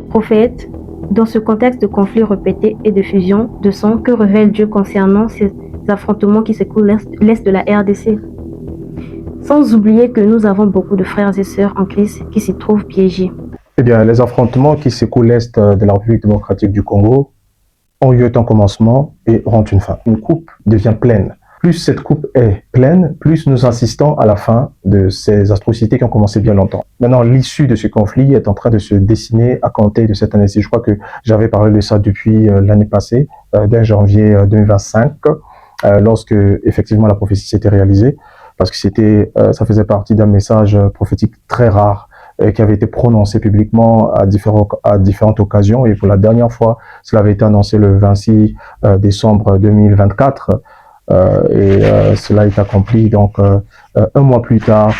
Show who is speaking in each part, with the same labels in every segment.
Speaker 1: Prophète, dans ce contexte de conflits répétés et de fusion de sang, que révèle Dieu concernant ces affrontements qui secouent l'est de la RDC? Sans oublier que nous avons beaucoup de frères et sœurs en Christ qui s'y trouvent piégés.
Speaker 2: Eh bien, les affrontements qui secouent l'est de la République démocratique du Congo ont eu un commencement et auront une fin. Une coupe devient pleine. Plus cette coupe est pleine, plus nous assistons à la fin de ces atrocités qui ont commencé bien longtemps. Maintenant, l'issue de ce conflit est en train de se dessiner à compter de cette année-ci. Je crois que j'avais parlé de ça depuis l'année passée, dès janvier 2025, lorsque effectivement la prophétie s'était réalisée, parce que ça faisait partie d'un message prophétique très rare qui avait été prononcé publiquement à différentes occasions. Et pour la dernière fois, cela avait été annoncé le 26 décembre 2024. Cela est accompli donc un mois plus tard,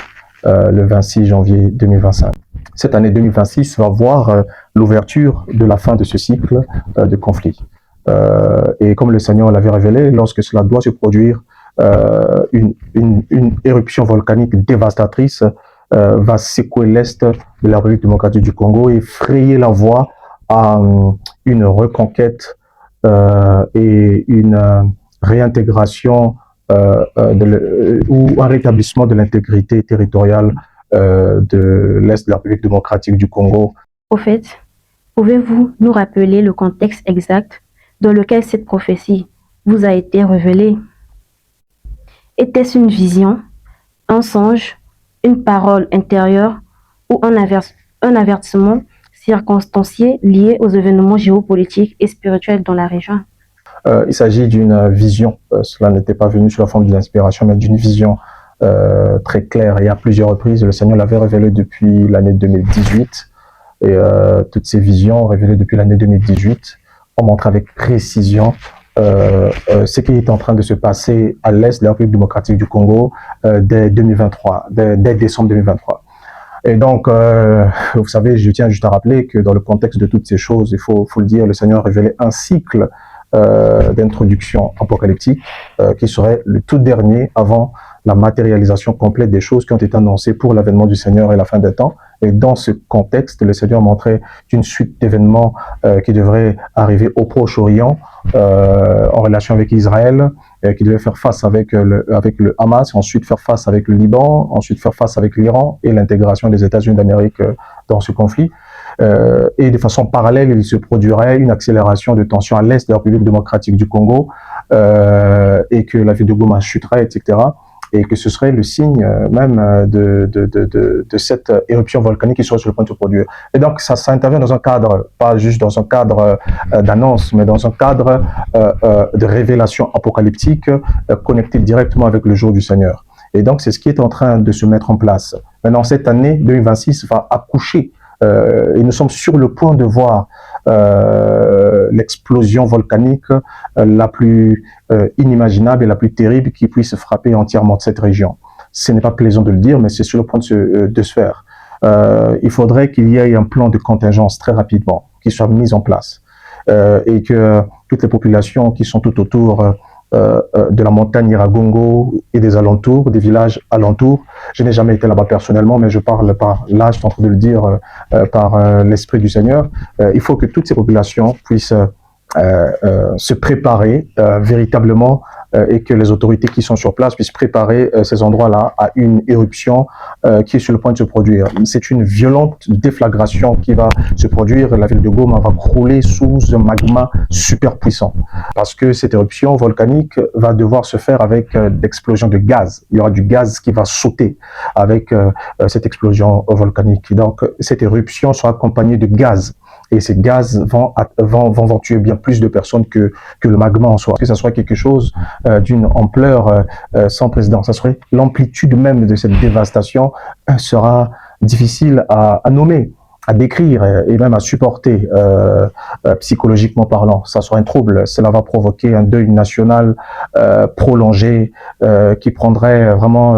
Speaker 2: le 26 janvier 2025. Cette année 2026 va voir l'ouverture de la fin de ce cycle de conflit. Et comme le Seigneur l'avait révélé, lorsque cela doit se produire, une éruption volcanique dévastatrice va secouer l'est de la République démocratique du Congo et frayer la voie à une reconquête et une réintégration ou un rétablissement de l'intégrité territoriale de l'Est de la République démocratique du Congo.
Speaker 1: Prophète, pouvez-vous nous rappeler le contexte exact dans lequel cette prophétie vous a été révélée? Était-ce une vision, un songe, une parole intérieure ou un avertissement circonstancié lié aux événements géopolitiques et spirituels dans la région?
Speaker 2: Il s'agit d'une vision. Cela n'était pas venu sous la forme de l'inspiration, mais d'une vision très claire. Et à plusieurs reprises, le Seigneur l'avait révélé depuis l'année 2018. Et toutes ces visions révélées depuis l'année 2018 ont montré avec précision ce qui est en train de se passer à l'est de la République démocratique du Congo dès 2023, dès décembre 2023. Et donc, vous savez, je tiens juste à rappeler que dans le contexte de toutes ces choses, il faut le dire, le Seigneur a révélé un cycle d'introduction apocalyptique qui serait le tout dernier avant la matérialisation complète des choses qui ont été annoncées pour l'avènement du Seigneur et la fin des temps. Et dans ce contexte, le Seigneur montrait une suite d'événements qui devraient arriver au Proche-Orient en relation avec Israël, qui devait faire face avec le Hamas, ensuite faire face avec le Liban, ensuite faire face avec l'Iran et l'intégration des États-Unis d'Amérique dans ce conflit. Et de façon parallèle, il se produirait une accélération de tensions à l'est de la République démocratique du Congo et que la ville de Goma chuterait, etc. Et que ce serait le signe même de cette éruption volcanique qui serait sur le point de se produire. Et donc, ça intervient dans un cadre, pas juste dans un cadre d'annonce, mais dans un cadre de révélation apocalyptique connecté directement avec le jour du Seigneur. Et donc, c'est ce qui est en train de se mettre en place. Maintenant, cette année 2026 va accoucher et nous sommes sur le point de voir l'explosion volcanique la plus inimaginable et la plus terrible qui puisse frapper entièrement cette région. Ce n'est pas plaisant de le dire, mais c'est sur le point de se faire. Il faudrait qu'il y ait un plan de contingence très rapidement qui soit mis en place et que toutes les populations qui sont tout autour de la montagne Iragongo et des alentours, des villages alentours. Je n'ai jamais été là-bas personnellement, mais je parle par là, je suis en train de le dire, par l'Esprit du Seigneur. Il faut que toutes ces populations puissent se préparer véritablement et que les autorités qui sont sur place puissent préparer ces endroits-là à une éruption qui est sur le point de se produire. C'est une violente déflagration qui va se produire. La ville de Goma va crouler sous un magma super puissant parce que cette éruption volcanique va devoir se faire avec l'explosion de gaz. Il y aura du gaz qui va sauter avec cette explosion volcanique. Donc, cette éruption sera accompagnée de gaz. Et ces gaz vont tuer bien plus de personnes que le magma en soi. Que ça soit quelque chose d'une ampleur sans précédent. Ça serait l'amplitude même de cette dévastation sera difficile à nommer, à décrire et même à supporter psychologiquement parlant. Ça sera un trouble. Cela va provoquer un deuil national prolongé qui prendrait vraiment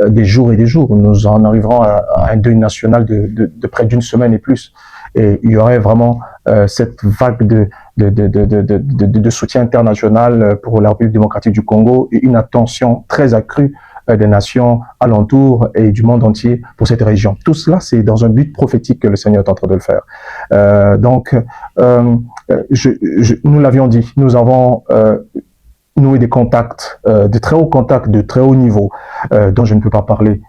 Speaker 2: des jours et des jours. Nous en arriverons à un deuil national de près d'une semaine et plus. Et il y aurait vraiment cette vague de soutien international pour la République démocratique du Congo et une attention très accrue des nations alentours et du monde entier pour cette région. Tout cela, c'est dans un but prophétique que le Seigneur est en train de le faire. Nous l'avions dit, nous avons noué des contacts, de très hauts contacts, de très haut niveau, dont je ne peux pas parler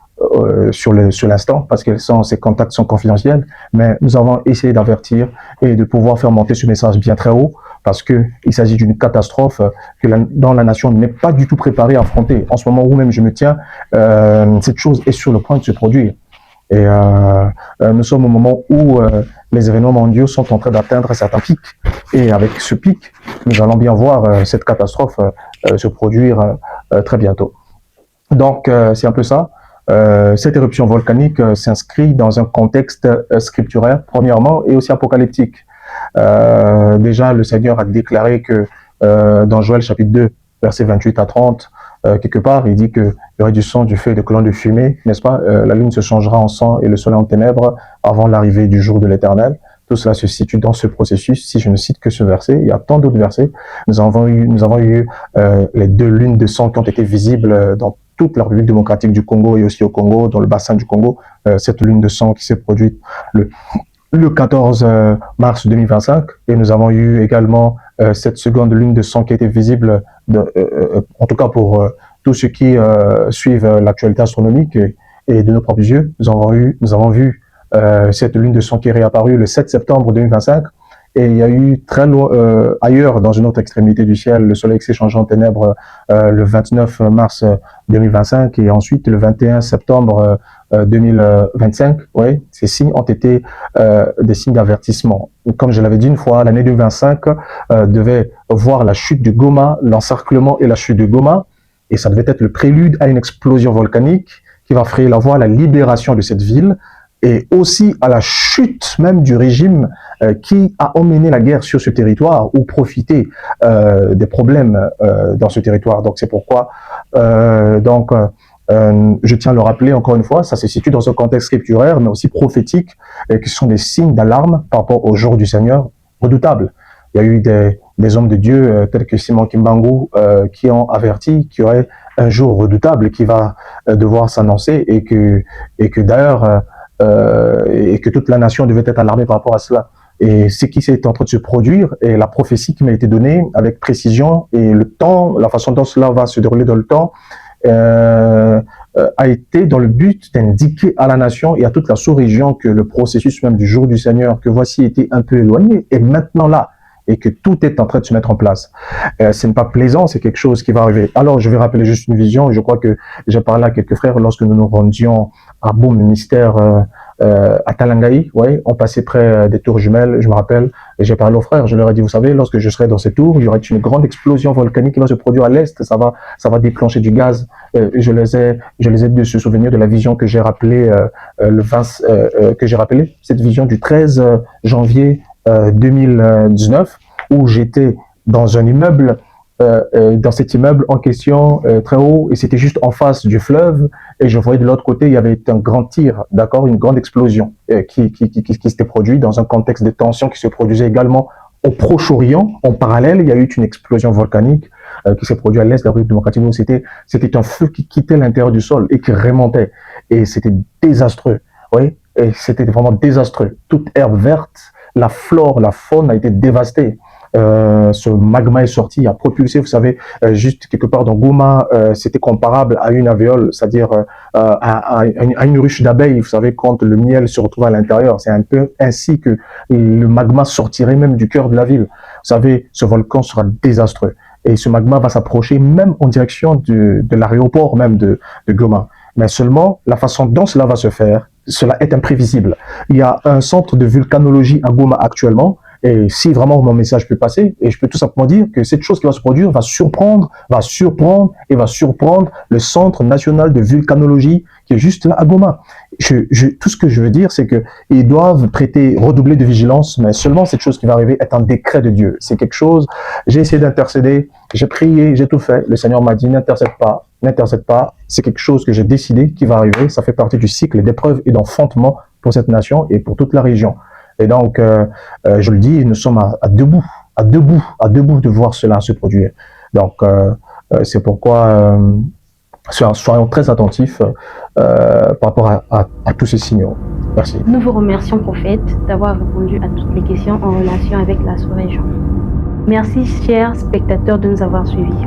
Speaker 2: sur l'instant, parce que ces contacts sont confidentiels, mais nous avons essayé d'avertir et de pouvoir faire monter ce message bien très haut, parce qu'il s'agit d'une catastrophe dont la nation n'est pas du tout préparée à affronter. En ce moment où même je me tiens, cette chose est sur le point de se produire. Et nous sommes au moment où les événements mondiaux sont en train d'atteindre un certain pic. Et avec ce pic, nous allons bien voir cette catastrophe se produire très bientôt. Donc, c'est un peu ça. Cette éruption volcanique s'inscrit dans un contexte scripturaire, premièrement, et aussi apocalyptique. Déjà, le Seigneur a déclaré que dans Joël chapitre 2, versets 28 à 30, quelque part, il dit qu'il y aurait du sang, du feu et des colonnes de fumée, n'est-ce pas? La lune se changera en sang et le soleil en ténèbres avant l'arrivée du jour de l'Éternel. Tout cela se situe dans ce processus. Si je ne cite que ce verset, il y a tant d'autres versets. Nous avons eu les 2 lunes de sang qui ont été visibles dans toute la République démocratique du Congo et aussi au Congo, dans le bassin du Congo. Cette lune de sang qui s'est produite le 14 mars 2025, et nous avons eu également cette seconde lune de sang qui a été visible, en tout cas pour tous ceux qui suivent l'actualité astronomique et de nos propres yeux. Nous avons vu cette lune de sang qui est réapparue le 7 septembre 2025, et il y a eu très loin, ailleurs, dans une autre extrémité du ciel, le soleil qui s'est changé en ténèbres le 29 mars 2025, et ensuite le 21 septembre 2025. Oui, ces signes ont été des signes d'avertissement. Comme je l'avais dit une fois, l'année 2025 devait voir la chute de Goma, l'encerclement et la chute de Goma, et ça devait être le prélude à une explosion volcanique qui va frayer la voie à la libération de cette ville, et aussi à la chute même du régime qui a emmené la guerre sur ce territoire ou profité des problèmes dans ce territoire. Donc c'est pourquoi je tiens à le rappeler encore une fois, ça se situe dans un contexte scripturaire mais aussi prophétique, qui sont des signes d'alarme par rapport au jour du Seigneur redoutable. Il y a eu des hommes de Dieu tels que Simon Kimbangu qui ont averti qu'il y aurait un jour redoutable qui va devoir s'annoncer, et que d'ailleurs et que toute la nation devait être alarmée par rapport à cela. Et ce qui s'est en train de se produire, et la prophétie qui m'a été donnée avec précision, et le temps, la façon dont cela va se dérouler dans le temps, a été dans le but d'indiquer à la nation et à toute la sous-région que le processus même du jour du Seigneur, que voici, était un peu éloigné, est maintenant là, et que tout est en train de se mettre en place. Ce n'est pas plaisant, c'est quelque chose qui va arriver. Alors, je vais rappeler juste une vision. Je crois que j'ai parlé à quelques frères lorsque nous nous rendions à Boum Mystère à Talangaï. Ouais, on passait près des tours jumelles, je me rappelle, et j'ai parlé aux frères. Je leur ai dit, vous savez, lorsque je serai dans ces tours, il y aura une grande explosion volcanique qui va se produire à l'est. Ça va déclencher du gaz. Je les ai de se souvenir de la vision que j'ai rappelée cette vision du 13 janvier 2019, où j'étais dans un immeuble, dans cet immeuble en question, très haut, et c'était juste en face du fleuve, et je voyais de l'autre côté, il y avait un grand tir, d'accord, une grande explosion qui s'était produite dans un contexte de tension qui se produisait également au Proche-Orient. En parallèle, il y a eu une explosion volcanique qui s'est produite à l'est de la République démocratique. C'était un feu qui quittait l'intérieur du sol et qui remontait, et c'était désastreux, oui, et c'était vraiment désastreux. Toute herbe verte, la flore, la faune a été dévastée. Ce magma est sorti, a propulsé, vous savez, juste quelque part dans Goma, c'était comparable à une alvéole, c'est-à-dire à une ruche d'abeilles, vous savez, quand le miel se retrouve à l'intérieur. C'est un peu ainsi que le magma sortirait même du cœur de la ville. Vous savez, ce volcan sera désastreux. Et ce magma va s'approcher même en direction de l'aéroport même de Goma. Mais seulement, la façon dont cela va se faire, cela est imprévisible. Il y a un centre de vulcanologie à Goma actuellement, et si vraiment mon message peut passer, et je peux tout simplement dire que cette chose qui va se produire va surprendre le Centre national de vulcanologie qui est juste là à Goma. Tout ce que je veux dire, c'est que ils doivent redoubler de vigilance, mais seulement cette chose qui va arriver est un décret de Dieu. C'est quelque chose, j'ai essayé d'intercéder, j'ai prié, j'ai tout fait. Le Seigneur m'a dit, n'intercède pas. C'est quelque chose que j'ai décidé qui va arriver. Ça fait partie du cycle d'épreuves et d'enfantement pour cette nation et pour toute la région. Et donc, je le dis, nous sommes à debout. deux bouts de voir cela se produire. Donc, c'est pourquoi soyons très attentifs par rapport à tous ces signaux. Merci.
Speaker 1: Nous vous remercions, prophète, d'avoir répondu à toutes les questions en relation avec la sous-région. Merci, chers spectateurs, de nous avoir suivis.